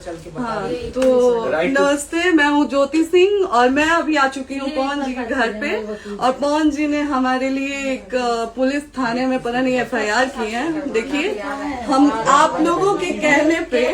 हाँ, तो नमस्ते, मैं हूँ ज्योति सिंह और मैं अभी आ चुकी हूँ पवन जी के घर पे। और पवन जी ने हमारे लिए एक पुलिस थाने में पता नहीं FIR की है। देखिए, हम आप लोगों के कहने पे,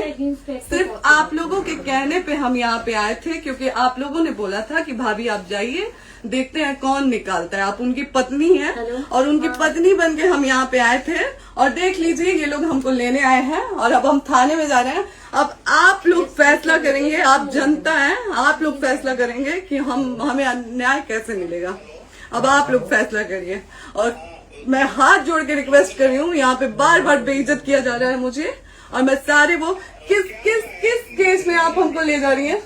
सिर्फ आप लोगों के कहने पे हम यहाँ पे आए थे, क्योंकि आप लोगों ने बोला था कि भाभी आप जाइए, देखते हैं कौन निकालता है। आप उनकी पत्नी हैं और उनकी पत्नी बन के हम यहाँ पे आए थे। और देख लीजिए, ये लोग हमको लेने आए हैं और अब हम थाने में जा रहे हैं। अब आप लोग फैसला करेंगे, आप जनता हैं, आप लोग फैसला करेंगे कि हमें न्याय कैसे मिलेगा। अब आप लोग फैसला करिए। और मैं हाथ जोड़ के रिक्वेस्ट कर रही हूँ, यहाँ पे बार बार बेइज्जत किया जा रहा है मुझे। और मैं सारे वो किस केस में आप हमको ले जा रही हैं?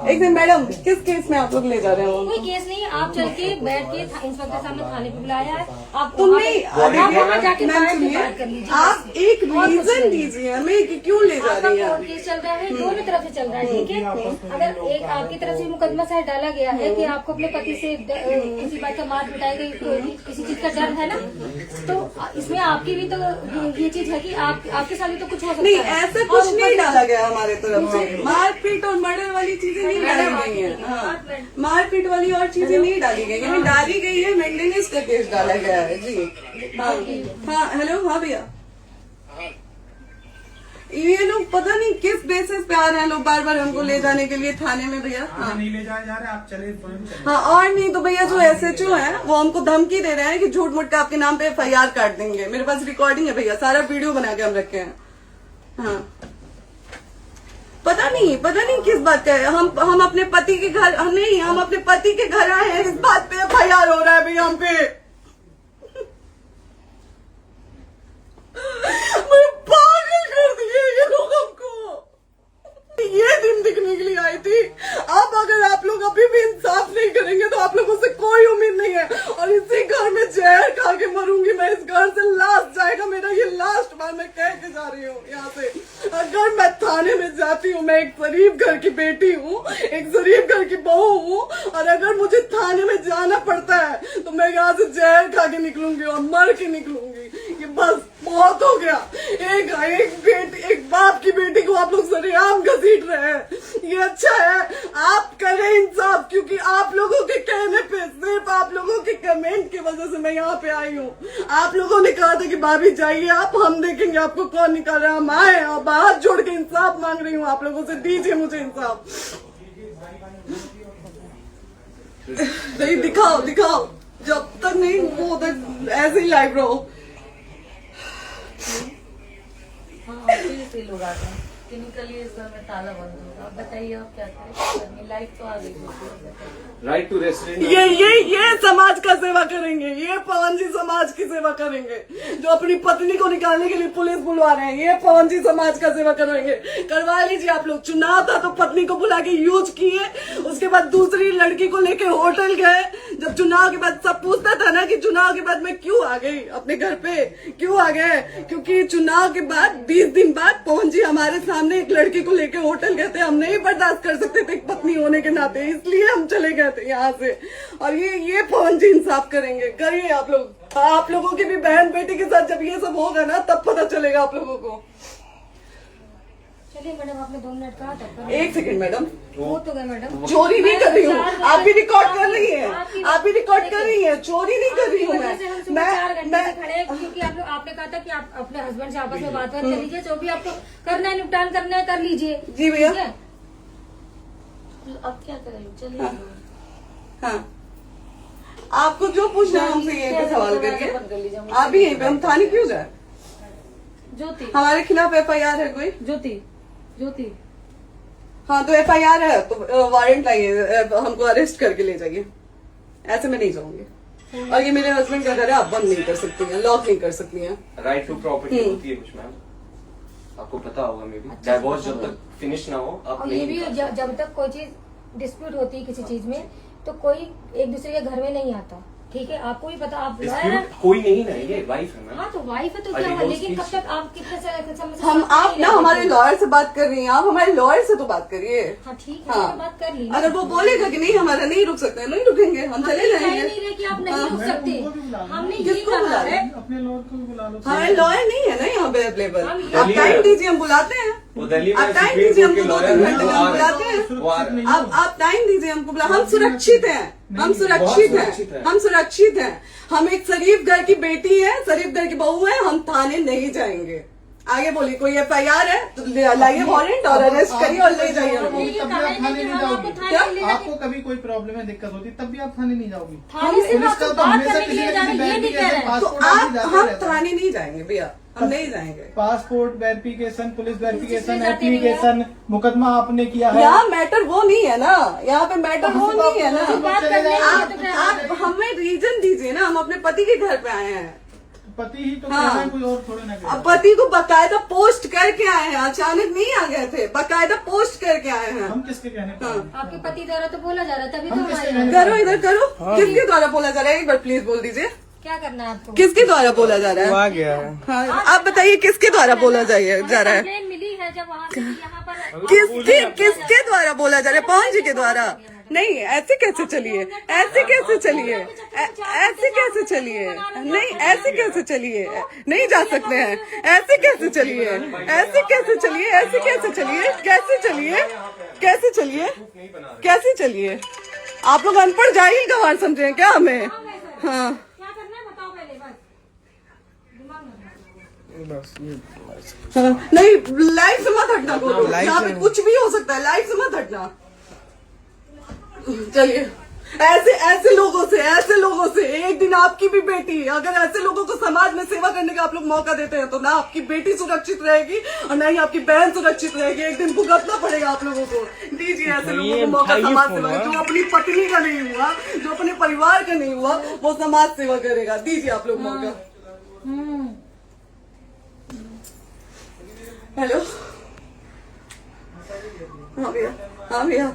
एक दिन मैडम, किस केस में आप लोग ले जा रहे हो? कोई केस नहीं, आप चल के बैठ के इंस्पेक्टर साहब ने थाने पे बुलाया है। आप जाके बात कर लीजिए। आप एक रीजन दीजिए हमें कि क्यों ले जा रही है। केस चल रहा है, दोनों तरफ से चल रहा है, ठीक है। अगर एक आपकी तरफ से मुकदमा शायद डाला गया है कि आपको अपने पति से किसी बात का मार पिटाई गई, किसी चीज का डर है ना, तो इसमें आपकी भी तो ये चीज है कि आपके साथ भी तो कुछ हो सकता है। नहीं, ऐसा कुछ नहीं डाला गया हमारे तरफ से। मारपीट और मर्डर वाली चीजें नहीं डाली गई है। हाँ, मारपीट वाली और चीजें नहीं डाली गई है। डाली गई है मेंटेनेंस का केस डाला गया है जी। हाँ, हेलो, हाँ भैया, ये लोग पता नहीं किस बेसिस पे आ रहे हैं लोग बार बार हमको ले जाने के लिए थाने में। भैया हाँ, नहीं ले जाए जा रहे, आप चले। हाँ, और नहीं तो भैया जो SHO है वो हमको धमकी दे रहे हैं कि झूठ मूठ का आपके नाम पे FIR काट देंगे। मेरे पास रिकॉर्डिंग है भैया, सारा वीडियो बना के हम रखे हैं। हाँ, पता नहीं किस बात का है। हम अपने पति के घर नहीं, हम अपने पति के घर आए हैं, इस बात पे FIR हो रहा है भैया हम पे। पागल कर दिए ये लोग हमको। ये दिन दिखने के लिए आई थी। अब अगर आप लोग अभी भी इंसाफ नहीं करेंगे तो आप लोगों से कोई उम्मीद नहीं है। और इसी घर में जहर खा के मरूंगी मैं। इस घर से लास्ट जाएगा मेरा, ये लास्ट बार मैं कह के जा रही हूँ यहाँ से। अगर मैं थाने में जाती हूँ, मैं एक शरीफ घर की बेटी हूँ, एक शरीफ घर की बहू हूँ, और अगर मुझे थाने में जाना पड़ता है तो मैं यहाँ से जहर खा के निकलूंगी और मर के निकलूंगी। ये बस बहुत हो गया। एक बाप की बेटी को आप लोग सरेआम घसीट रहे हैं। ये अच्छा है? आप करें इंसाफ, क्योंकि आप लोगों के कहने पे, सिर्फ आप लोगों के कमेंट की वजह से मैं यहाँ पे आई हूँ। आप लोगों ने कहा था कि भाभी जाइए आप, हम देखेंगे आपको कौन निकाल रहा है। हम आए और हाथ जोड़ के इंसाफ मांग रही हूँ आप लोगों से, दीजिए मुझे इंसाफ। नहीं, दिखाओ, जब तक नहीं वो उधर ऐसे ही लाइव रहो। लोग आते हैं कि निकलिए, इस घर में ताला बंद होगा। आप बताइए आप क्या करें? लाइफ तो आ गई। Right to restaurant. ये समाज का सेवा करेंगे, ये पवन जी समाज की सेवा करेंगे। जो अपनी पत्नी को निकालने के लिए पुलिस बुलवा रहे हैं, ये पवन जी समाज का सेवा करेंगे। करवा लीजिए आप लोग। चुनाव था तो पत्नी को बुला के यूज किए, उसके बाद दूसरी लड़की को लेके होटल गए। जब चुनाव के बाद सब पूछता था ना कि चुनाव के बाद मैं क्यों आ गई अपने घर पे, क्यों आ गए, क्योंकि चुनाव के बाद 20 दिन बाद पवन जी हमारे सामने एक लड़की को लेके होटल गए थे। हम नहीं बर्दाश्त कर सकते थे एक पत्नी होने के नाते, इसलिए हम चले गए थे यहाँ से। और ये पवन जी इंसाफ करेंगे। करिए आप लोग। आप लोगों की भी बहन बेटी के साथ जब ये सब होगा ना, तब पता चलेगा आप लोगों को। चलिए मैडम, आपने 2 मिनट कहा था। एक सेकंड मैडम, वो तो गए मैडम। चोरी नहीं कर रही हूँ, आप भी रिकॉर्ड कर रही हैं, आप भी रिकॉर्ड कर रही हैं। चोरी नहीं कर रही हूँ मैं। 4 घंटे से खड़े, क्योंकि आपने कहा था कि आप अपने हस्बैंड से आपस में बात कर लीजिए, जो भी आपको करना है, निपटान करना है कर लीजिए। जी भैया। अब क्या करें? चलिए। हाँ, आपको जो पूछना है हमसे यहीं पे सवाल करिए। आप भी यहीं पे, हम थाने क्यों जाए? ज्योति, हमारे खिलाफ FIR है कोई? ज्योति। हाँ, तो FIR है तो वारंट लाइए, हमको अरेस्ट करके ले जाइए। ऐसे में नहीं जाऊंगी। और ये मेरे हस्बैंड का घर है, आप बंद नहीं कर सकती हैं, लॉक नहीं कर सकती हैं। राइट टू प्रॉपर्टी होती है कुछ मैम, आपको पता होगा। मे बी डाइवोर्स जब तक फिनिश ना हो आप और ये भी जब तक कोई चीज डिस्प्यूट होती है किसी चीज में, तो कोई एक दूसरे के घर में नहीं आता। ठीक है, आपको भी पता, आप lawyer डिस्प्यूट हैं। कोई नहीं ना, ये वाइफ है मैम। हाँ तो वाइफ है तो क्या हुआ, divorce लेकिन कब case- तक आप कितने समय हम आप ना हमारे लॉयर से बात कर रही हैं, आप हमारे लॉयर से तो बात करिए। हाँ ठीक है, हाँ। मैं बात कर ली। अगर वो बोलेगा कि नहीं हमारा नहीं रुक सकते, नहीं रुकेंगे, हम चले कह जाएंगे। नहीं रहे कि आप नहीं रुक सकते, हमने यही किसको बुला कहा रहे? है। अपने लॉयर को भी बुला लो। हमारे लॉयर नहीं है ना यहाँ पे अवेलेबल। हम आप दिल्ली टाइम में- दीजिए, हम बुलाते हैं। वो दिल्ली में आप टाइम सुप्रीम दीजिए, कोर्ट के हमको 2 लॉयर घंटे हैं, में वो हम आ बुलाते रहे हैं। हैं, वो आ रहे हैं। आप टाइम दीजिए हमको बुला, हम सुरक्षित हैं, हम सुरक्षित सुरक्षित हैं, हैं। हम सुरक्षित हैं। हम एक शरीफ घर की बेटी है, शरीफ घर की बहू है, हम थाने नहीं जाएंगे। आगे बोलिए, कोई FIR है तो लाइए वारंट और अरेस्ट करिए और ले जाइए हमको। ये तब भी कहा आप है थाने कि नहीं हम आपको जाओगी। थाने क्या? ले जाके- आपको कभी कोई प्रॉब्लम है, दिक्कत होती, तब भी आप थाने नहीं जाओगी। थाने से पुलिस का तो बात हमेशा करने के किसी लिए न जा रहे किसी हैं, ये नहीं कह रहे हैं। तो पासपोर्ट आप आदि जाते हम रहता है। थाने नहीं जाएंगे भैया, हम नहीं जाएंगे। पासपोर्ट वेरिफिकेशन, पुलिस वेरिफिकेशन, इसमें जाते नहीं एप्लीकेशन, मुकदमा आपने किया है। यहाँ मैटर वो नहीं है ना, यहाँ पे मैटर वो नहीं है ना। बात करने के लिए तो क्या आप हमें रीजन दीजिए ना, हम अपने पति के घर पे आए हैं। पति ही तो हाँ। कह रहे हैं, कोई और थोड़े ना कह रहे अब हैं। पति को बकायदा पोस्ट करके आए हैं, अचानक नहीं आ गए थे, बकायदा पोस्ट करके आए हैं। हम किसके कहने पर आए? आपके पति द्वारा तो बोला जा रहा है, तभी तो हम हमारे किसके यहाँ- कहने करो इधर करो, किसके द्वारा बोला जा रहा है, एक बार प्लीज बोल दीजिए, क्या करना है आपको? किसके द्वारा बोला जा रहा है? आ गया है। हाँ, आप बताइए किसके द्वारा बोला जा रहा है? कंप्लेन मिली है जब वहाँ से यहाँ पर किसके द्वारा बोला जा रहा है? पवन जी के द्वारा? नहीं, ऐसे कैसे चलिए, ऐसे कैसे चलिए, ऐसे कैसे चलिए, नहीं ऐसे कैसे चलिए, नहीं जा सकते हैं, ऐसे कैसे चलिए, ऐसे कैसे चलिए, ऐसे कैसे चलिए, कैसे चलिए, कैसे चलिए, कैसे चलिए? आप लोग अनपढ़ जाहिल गंवार समझे हैं क्या हमें? हाँ, क्या करना है बताओ पहले, बस दिमाग मत लगाओ। बस ये हाँ, नहीं लाइफ से मत हटना बोलो, लाइफ यहाँ पे से- कुछ भी हो सकता है, लाइफ से मत हटना। चलिए, ऐसे लोगों से एक दिन आपकी भी बेटी, अगर ऐसे लोगों को समाज में सेवा करने का आप लोग मौका देते हैं तो ना आपकी बेटी सुरक्षित रहेगी और ना ही आपकी बहन सुरक्षित रहेगी। एक दिन भुगतना पड़ेगा आप लोगों को। दीजिए ऐसे लोगों को मौका उठाइए समाज फोन, सेवा का, हाँ। जो अपनी पत्नी का नहीं हुआ, जो अपने परिवार का नहीं हुआ, वो समाज सेवा करेगा। दीजिए आप लोग मौका। हेलो, हाँ भैया, हाँ भैया,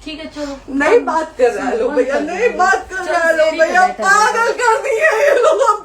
ठीक है चलो। नहीं बात कर रहा है लोग भैया, नहीं बात कर रहा है लोग भैया, पागल कर दिए ये लोग।